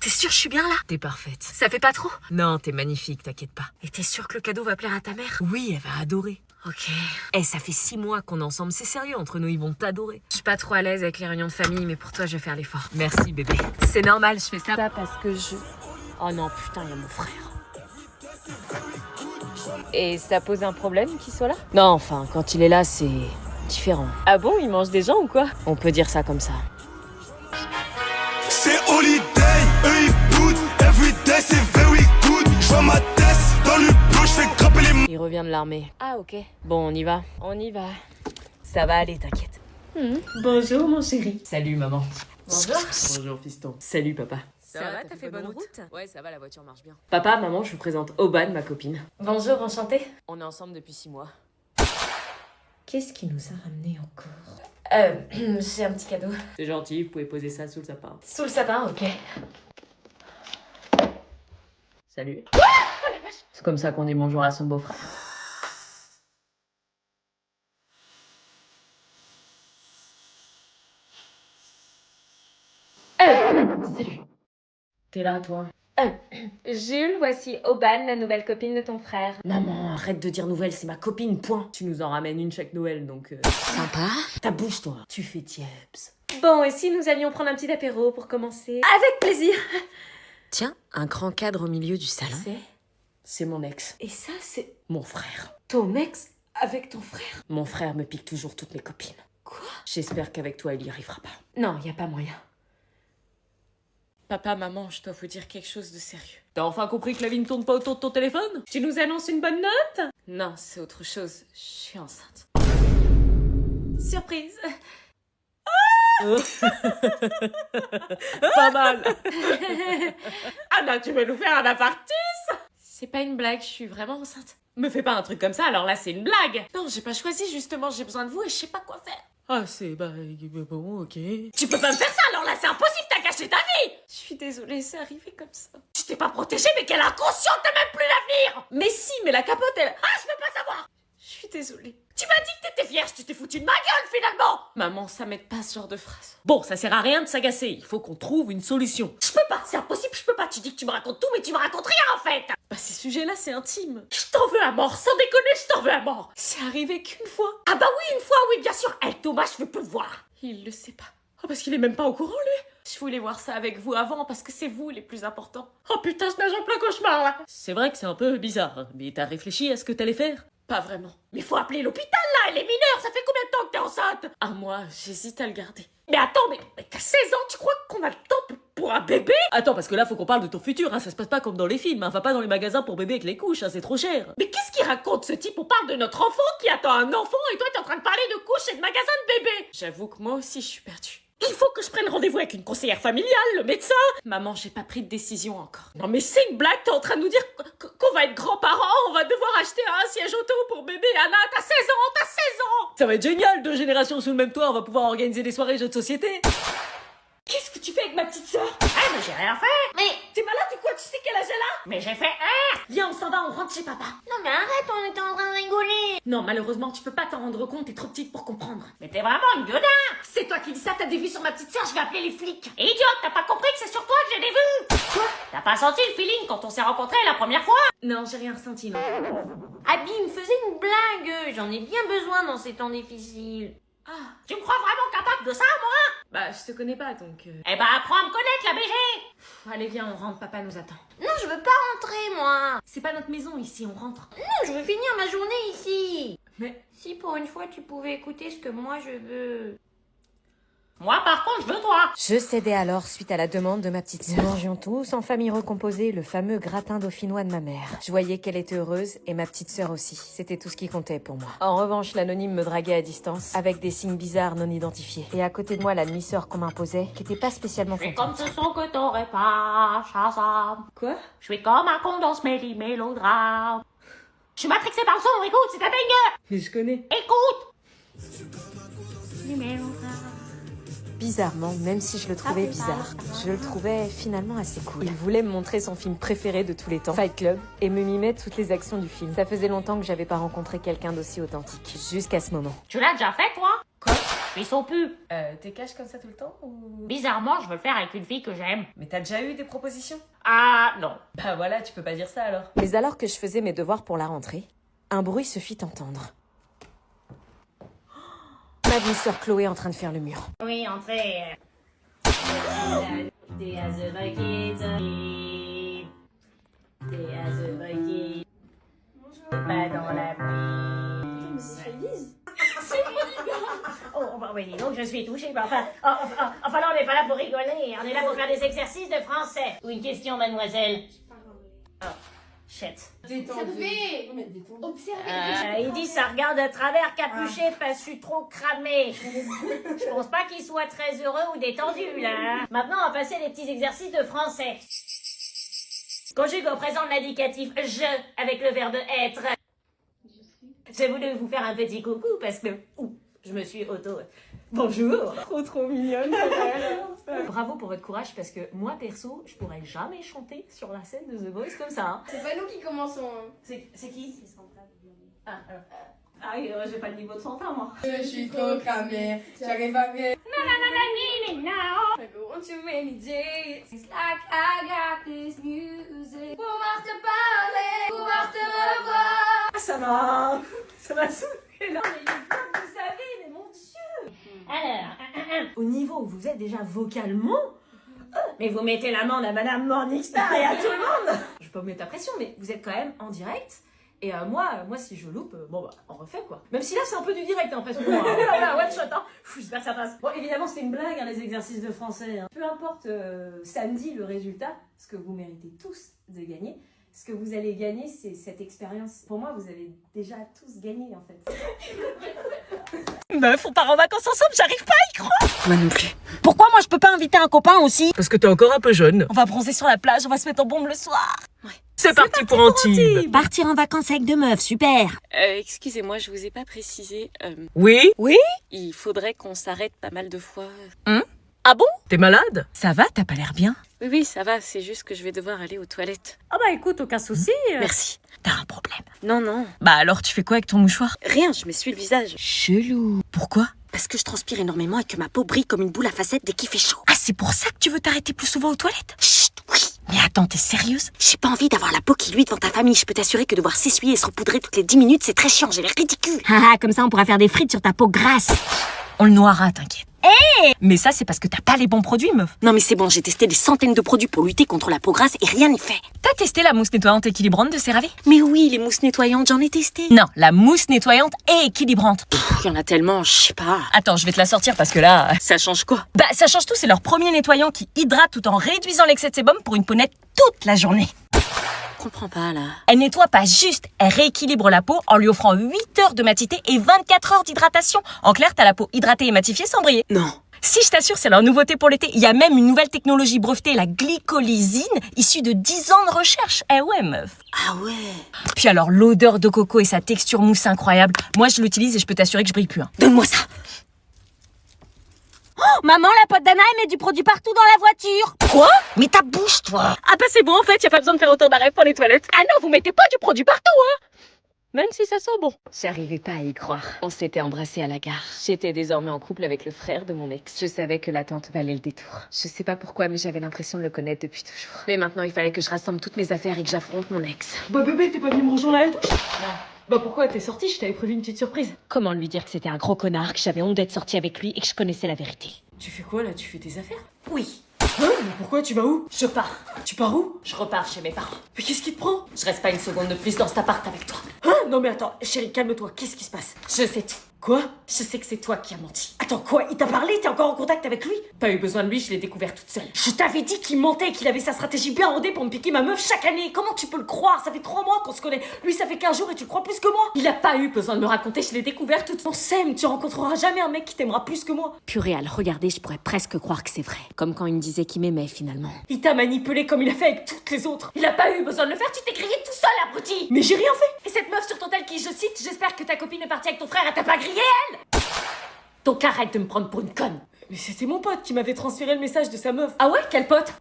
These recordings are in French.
T'es sûre je suis bien là? T'es parfaite. Ça fait pas trop? Non, t'es magnifique, t'inquiète pas. Et t'es sûre que le cadeau va plaire à ta mère? Oui, elle va adorer. Ok. Ça fait 6 mois qu'on est ensemble, c'est sérieux, entre nous, ils vont t'adorer. Je suis pas trop à l'aise avec les réunions de famille, mais pour toi, je vais faire l'effort. Merci, bébé. C'est normal, je fais ça parce que je... Oh non, putain, il y a mon frère. Et ça pose un problème qu'il soit là? Non, enfin, quand il est là, c'est différent. Ah bon, il mange des gens ou quoi? On peut dire ça comme ça. C'est holiday, eux ils boutent, everyday c'est very good. J'vois ma tête dans le bleu, j'fais grimper les... Il revient de l'armée. Ah ok. Bon, on y va. On y va. Ça va aller, t'inquiète. Bonjour mon chéri. Salut, maman. Bonjour. Bonjour, fiston. Salut, papa. Ça va, t'as fait bonne route? Ouais, ça va, la voiture marche bien. Papa, maman, je vous présente Aubane, ma copine. Bonjour, enchantée. On est ensemble depuis 6 mois. Qu'est-ce qui nous a ramenés encore? J'ai un petit cadeau. C'est gentil, vous pouvez poser ça sous le sapin. Sous le sapin, ok. Salut. C'est comme ça qu'on dit bonjour à son beau-frère. Salut. T'es là, toi? Jules, voici Aubane, la nouvelle copine de ton frère. Maman, arrête de dire nouvelle, c'est ma copine, point. Tu nous en ramènes une chaque Noël, donc... Sympa. Ta bouche, toi. Tu fais tieps. Bon, et si nous allions prendre un petit apéro pour commencer? Avec plaisir. Tiens, un grand cadre au milieu du salon. C'est mon ex. Et ça, c'est Mon frère. ton ex avec ton frère? Mon frère me pique toujours toutes mes copines. Quoi? J'espère qu'avec toi, il y arrivera pas. Non, y a pas moyen. Papa, maman, je dois vous dire quelque chose de sérieux. T'as enfin compris que la vie ne tourne pas autour de ton téléphone? Tu nous annonces une bonne note? Non, c'est autre chose. Je suis enceinte. Surprise. Pas mal. Ah non, tu veux nous faire un aparté? C'est pas une blague, je suis vraiment enceinte. Me fais pas un truc comme ça, alors là c'est une blague. Non, j'ai pas choisi, justement, j'ai besoin de vous et je sais pas quoi faire. Ah, c'est... bon, ok. Tu peux pas me faire ça, alors là c'est impossible, t'as gâché ta vie. Je suis désolée, c'est arrivé comme ça. Tu t'es pas protégée, mais quelle inconsciente, t'as même plus d'avenir. Mais si, mais la capote elle... Ah, je peux pas savoir. Je suis désolée. Tu m'as dit que t'étais vierge, tu t'es foutu de ma gueule finalement. Maman, ça m'aide pas ce genre de phrase. Bon, ça sert à rien de s'agacer, il faut qu'on trouve une solution. Je peux pas, c'est impossible, je peux pas. Tu dis que tu me racontes tout, mais tu me racontes rien en fait. Bah, ces sujets-là, c'est intime. Je t'en veux à mort, sans déconner, je t'en veux à mort. C'est arrivé qu'une fois. Ah bah oui, une fois, oui, bien sûr. Eh, Thomas, je veux plus le voir. Il le sait pas. Oh, parce qu'il est même pas au courant, lui. Je voulais voir ça avec vous avant parce que c'est vous les plus importants. Oh putain, je nage en plein cauchemar là. C'est vrai que c'est un peu bizarre, mais t'as réfléchi à ce que t'allais faire? Pas vraiment. Mais faut appeler l'hôpital là, elle est mineure, ça fait combien de temps que t'es enceinte? Un mois, j'hésite à le garder. Mais attends, mais t'as 16 ans, tu crois qu'on a le temps pour un bébé? Attends, parce que là, faut qu'on parle de ton futur, hein. Ça se passe pas comme dans les films, hein. Va pas dans les magasins pour bébé avec les couches, hein. C'est trop cher. Mais qu'est-ce qu'il raconte ce type? On parle de notre enfant qui attend un enfant et toi t'es en train de parler de couches et de magasins de bébés. J'avoue que moi aussi, je suis perdue. Il faut que je prenne rendez-vous avec une conseillère familiale, le médecin. Maman, j'ai pas pris de décision encore. Non mais c'est une blague, t'es en train de nous dire qu'on va être grands-parents, on va devoir acheter un siège auto pour bébé. Anna, t'as 16 ans, t'as 16 ans. Ça va être génial, 2 générations sous le même toit, on va pouvoir organiser des soirées jeux de société. Qu'est-ce que tu fais avec ma petite sœur? Ah mais j'ai rien fait. Mais t'es malade ou quoi? Tu sais quel âge elle a? Mais j'ai fait Viens, on s'en va, on rentre chez papa. Non mais arrête, on était en train de rigoler. Non, malheureusement, tu peux pas t'en rendre compte, t'es trop petite pour comprendre. Mais t'es vraiment une gueudin. C'est toi qui dis ça, t'as des vues sur ma petite sœur, je vais appeler les flics. Idiote, t'as pas compris que c'est sur toi que j'ai des vues? Quoi? T'as pas senti le feeling quand on s'est rencontrés la première fois? Non, j'ai rien ressenti, non. Abby me faisait une blague, j'en ai bien besoin dans ces temps difficiles. Ah, tu me crois vraiment capable de ça, moi? Bah, je te connais pas, donc... Eh bah, apprends à me connaître, la BG. Allez, viens, on rentre, papa nous attend. Non, je veux pas rentrer, moi. C'est pas notre maison ici, on rentre. Non, je veux finir ma journée ici. Mais... Si pour une fois tu pouvais écouter ce que moi je veux. Moi, par contre, je veux toi. Je cédais alors suite à la demande de ma petite sœur. Nous mangions tous en famille recomposée le fameux gratin dauphinois de ma mère. Je voyais qu'elle était heureuse et ma petite sœur aussi. C'était tout ce qui comptait pour moi. En revanche, l'anonyme me draguait à distance avec des signes bizarres non identifiés. Et à côté de moi, la demi-sœur qu'on m'imposait, qui était pas spécialement Je suis comme contente. ce son que t'aurais pas, Shazam. Quoi? Je suis comme un con dans ce mélodrame. Je suis matrixée par le son, écoute, c'est un banger. Mais je connais. Écoute. Bizarrement, même si je le trouvais bizarre, je le trouvais finalement assez cool. Il voulait me montrer son film préféré de tous les temps, Fight Club, et me mimait toutes les actions du film. Ça faisait longtemps que j'avais pas rencontré quelqu'un d'aussi authentique, jusqu'à ce moment. Tu l'as déjà fait, toi? Quoi? suis son pub. T'es cash comme ça tout le temps ou... Bizarrement, je veux le faire avec une fille que j'aime. Mais t'as déjà eu des propositions? Ah, non. Bah voilà, tu peux pas dire ça alors. Mais alors que je faisais mes devoirs pour la rentrée, un bruit se fit entendre. Ma demi-sœur Chloé en train de faire le mur. Oui, entrez. Des as a bucket. Des as a bucket. Pas dans la pluie. Oh, bah oui, donc je suis touchée, mais enfin là, on n'est pas là pour rigoler, on est là pour faire des exercices de français. Ou une question, mademoiselle? Oh, shit. Observez. Observez. Il dit ça regarde à travers, capuché, pas su trop cramé. Je pense pas qu'il soit très heureux ou détendu, là. Hein. Maintenant, on va passer les petits exercices de français. Conjugue au présent de l'indicatif je avec le verbe être. J'ai voulu vous faire un petit coucou parce que je me suis auto... Bonjour. Trop mignonne. Bravo pour votre courage parce que moi perso, je pourrais jamais chanter sur la scène de The Voice comme ça. Hein. C'est pas nous qui commençons. C'est qui? Ah oui, j'ai pas le niveau de Santa moi. Je suis trop cramée. J'arrive à faire. I go on too many dates. It's like I got this music. Pouvoir te parler, pouvoir te revoir. Ça m'a saoulé là. Vous savez, mais mon Dieu. Alors, au niveau où vous êtes déjà vocalement, mais vous mettez l'amende à Madame Morningstar et à tout le monde. Je vais pas vous mettre la pression, mais vous êtes quand même en direct. Et moi, si je loupe, bon bah, on refait quoi. Même si là, c'est un peu du direct, hein, presque. Voilà, one shot, hein. J'espère que ça passe. Bon, évidemment, c'était une blague, hein, les exercices de français. Hein. Peu importe samedi le résultat, ce que vous méritez tous de gagner. Ce que vous allez gagner, c'est cette expérience. Pour moi, vous avez déjà tous gagné, en fait. Meuf, on part en vacances ensemble, j'arrive pas à y croire. Moi non plus. Pourquoi moi je peux pas inviter un copain aussi? Parce que t'es encore un peu jeune. On va bronzer sur la plage, on va se mettre en bombe le soir. C'est parti pour Antibes. Partir en vacances avec deux meufs, super. Excusez-moi, je vous ai pas précisé. Oui? Il faudrait qu'on s'arrête pas mal de fois. Ah bon? T'es malade? Ça va, t'as pas l'air bien? Oui, ça va, c'est juste que je vais devoir aller aux toilettes. Ah bah écoute, aucun souci. Merci. T'as un problème. Non. Bah alors tu fais quoi avec ton mouchoir? Rien, je m'essuie le visage. Chelou. Pourquoi? Parce que je transpire énormément et que ma peau brille comme une boule à facettes dès qu'il fait chaud. Ah, c'est pour ça que tu veux t'arrêter plus souvent aux toilettes? Chut, oui. Mais attends, t'es sérieuse? J'ai pas envie d'avoir la peau qui luit devant ta famille. Je peux t'assurer que devoir s'essuyer et se repoudrer toutes les 10 minutes, c'est très chiant, j'ai l'air ridicule. Ah, comme ça on pourra faire des frites sur ta peau grasse. On le noiera, t'inquiète. Mais ça, c'est parce que t'as pas les bons produits, meuf. Non mais c'est bon, j'ai testé des centaines de produits pour lutter contre la peau grasse et rien n'y fait. T'as testé la mousse nettoyante équilibrante de CeraVe? Mais oui, les mousses nettoyantes, j'en ai testé. Non, la mousse nettoyante et équilibrante. Il y en a tellement, je sais pas. Attends, je vais te la sortir parce que là... Ça change quoi? Bah, ça change tout, c'est leur premier nettoyant qui hydrate tout en réduisant l'excès de sébum pour une peau nette toute la journée. Je comprends pas là. Elle nettoie pas juste, elle rééquilibre la peau en lui offrant 8 heures de matité et 24 heures d'hydratation. En clair, t'as la peau hydratée et matifiée sans briller. Non. Si, je t'assure, c'est leur nouveauté pour l'été. Il y a même une nouvelle technologie brevetée, la glycolysine, issue de 10 ans de recherche. Eh ouais, meuf. Ah ouais. Puis alors, l'odeur de coco et sa texture mousse incroyable. Moi, je l'utilise et je peux t'assurer que je brille plus. Hein. Donne-moi ça. Oh, maman, la pote d'Anna, elle met du produit partout dans la voiture. Quoi? Mais ta bouche, toi. Ah bah c'est bon en fait, y a pas besoin de faire autant d'arrêts pour les toilettes. Ah non, vous mettez pas du produit partout, hein. Même si ça sent bon. J'arrivais pas à y croire. On s'était embrassés à la gare. J'étais désormais en couple avec le frère de mon ex. Je savais que l'attente valait le détour. Je sais pas pourquoi, mais j'avais l'impression de le connaître depuis toujours. Mais maintenant, il fallait que je rassemble toutes mes affaires et que j'affronte mon ex. Bah bébé, t'es pas venu me rejoindre à elle? Bah pourquoi t'es sortie? Je t'avais prévu une petite surprise. Comment lui dire que c'était un gros connard, que j'avais honte d'être sortie avec lui et que je connaissais la vérité? Tu fais quoi là? Tu fais tes affaires? Oui. Hein? Mais pourquoi? Tu vas où? Je pars. Tu pars où? Je repars chez mes parents. Mais qu'est-ce qui te prend? Je reste pas une seconde de plus dans cet appart avec toi. Hein? Non mais attends, chérie, calme-toi, qu'est-ce qui se passe? Je sais tout. Quoi? Je sais que c'est toi qui as menti. Attends, quoi? Il t'a parlé? T'es encore en contact avec lui? Pas eu besoin de lui, je l'ai découvert toute seule. Je t'avais dit qu'il mentait, qu'il avait sa stratégie bien rodée pour me piquer ma meuf chaque année. Comment tu peux le croire? Ça fait 3 mois qu'on se connaît. Lui, ça fait 15 jours et tu le crois plus que moi. Il a pas eu besoin de me raconter, je l'ai découvert toute seule. On s'aime, tu rencontreras jamais un mec qui t'aimera plus que moi. Purée, à le regarder, je pourrais presque croire que c'est vrai. Comme quand il me disait qu'il m'aimait finalement. Il t'a manipulé comme il a fait avec toutes les autres. Il a pas eu besoin de le faire, tu t'es grillé tout seul, abruti. Mais j'ai rien fait. Et cette meuf sur ton tel qui, je cite, j'espère que ta copine est partie avec ton frère, elle t'a pas grillé, elle. Donc arrête de me prendre pour une conne. Mais c'était mon pote qui m'avait transféré le message de sa meuf. Ah ouais, quel pote?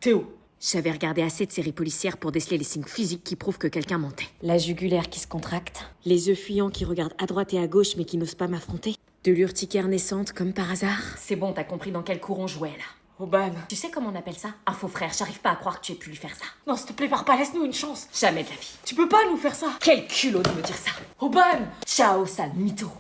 Théo. J'avais regardé assez de séries policières pour déceler les signes physiques qui prouvent que quelqu'un mentait. La jugulaire qui se contracte. Les yeux fuyants qui regardent à droite et à gauche mais qui n'osent pas m'affronter. de l'urticaire naissante comme par hasard. C'est bon, t'as compris dans quel cours on jouait là. Oban. Tu sais comment on appelle ça? Un faux frère, j'arrive pas à croire que tu aies pu lui faire ça. Non, s'il te plaît, pars pas, laisse-nous une chance. Jamais de la vie. Tu peux pas nous faire ça. Quel culot de me dire ça. Oban. Ciao, sale mytho.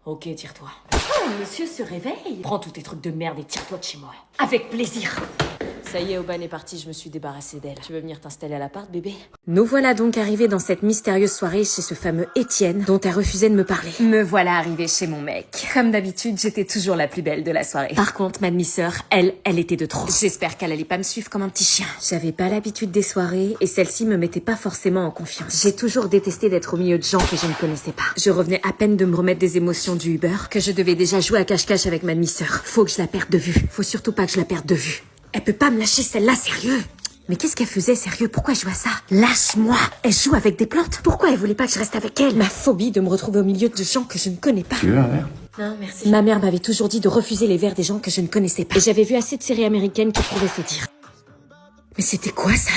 Ok, tire-toi. Oh, monsieur se réveille. Prends tous tes trucs de merde et tire-toi de chez moi. Avec plaisir. Ça y est, Oban est parti, je me suis débarrassée d'elle. Tu veux venir t'installer à l'appart, bébé? Nous voilà donc arrivés dans cette mystérieuse soirée chez ce fameux Étienne dont elle refusait de me parler. Me voilà arrivée chez mon mec. Comme d'habitude, j'étais toujours la plus belle de la soirée. Par contre, ma demi-sœur, elle était de trop. J'espère qu'elle allait pas me suivre comme un petit chien. J'avais pas l'habitude des soirées et celle-ci me mettait pas forcément en confiance. J'ai toujours détesté d'être au milieu de gens que je ne connaissais pas. Je revenais à peine de me remettre des émotions du Uber que je devais déjà jouer à cache-cache avec ma demi-sœur. Faut que je la perde de vue. Faut surtout pas que je la perde de vue. Elle peut pas me lâcher celle-là, sérieux. Mais qu'est-ce qu'elle faisait, sérieux? Pourquoi elle joue à ça? Lâche-moi. Elle joue avec des plantes? Pourquoi elle voulait pas que je reste avec elle? Ma phobie de me retrouver au milieu de gens que je ne connais pas. Tu veux un verre? Non, merci. Ma mère m'avait toujours dit de refuser les verres des gens que je ne connaissais pas. Et j'avais vu assez de séries américaines qui pouvaient se dire. Mais c'était quoi ça?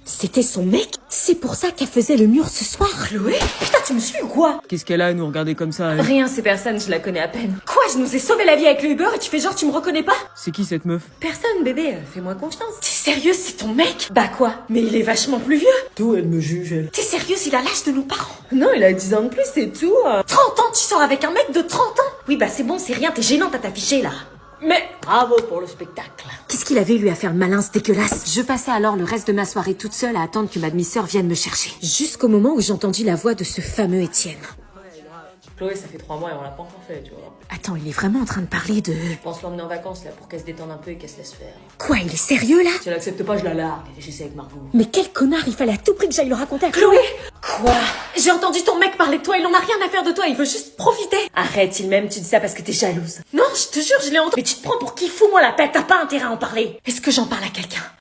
C'était son mec? C'est pour ça qu'elle faisait le mur ce soir? Chloé? Putain, tu me suis ou quoi? Qu'est-ce qu'elle a à nous regarder comme ça, elle? Rien, c'est personne, je la connais à peine. Quoi, je nous ai sauvé la vie avec le Uber et tu fais genre tu me reconnais pas? C'est qui cette meuf? Personne, bébé, fais-moi confiance. T'es sérieux, c'est ton mec? Bah quoi? Mais il est vachement plus vieux. D'où elle me juge, elle? T'es sérieux, il a l'âge de nos parents? Non, il a 10 ans de plus, c'est tout. 30 ans, tu sors avec un mec de 30 ans? Oui, bah c'est bon, c'est rien, t'es gênante à t'afficher là. Mais bravo pour le spectacle. Qu'est-ce qu'il avait lui à faire le malin, ce dégueulasse? Je passais alors le reste de ma soirée toute seule à attendre que ma demi-sœur vienne me chercher. Jusqu'au moment où j'entendis la voix de ce fameux Étienne. Chloé, ça fait 3 mois et on l'a pas encore fait, tu vois. Attends, il est vraiment en train de parler de... Je pense l'emmener en vacances là pour qu'elle se détende un peu et qu'elle se laisse faire. Quoi, il est sérieux là? Si elle accepte pas, je la largue. J'essaie avec Margot. Mais quel connard, il fallait à tout prix que j'aille le raconter à Chloé! Quoi? J'ai entendu ton mec parler de toi, il en a rien à faire de toi, il veut juste profiter. Arrête, il m'aime, tu dis ça parce que t'es jalouse. Non, je te jure, je l'ai entendu. Mais tu te prends pour qui? Fous-moi la paix, t'as pas intérêt à en parler. Est-ce que j'en parle à quelqu'un?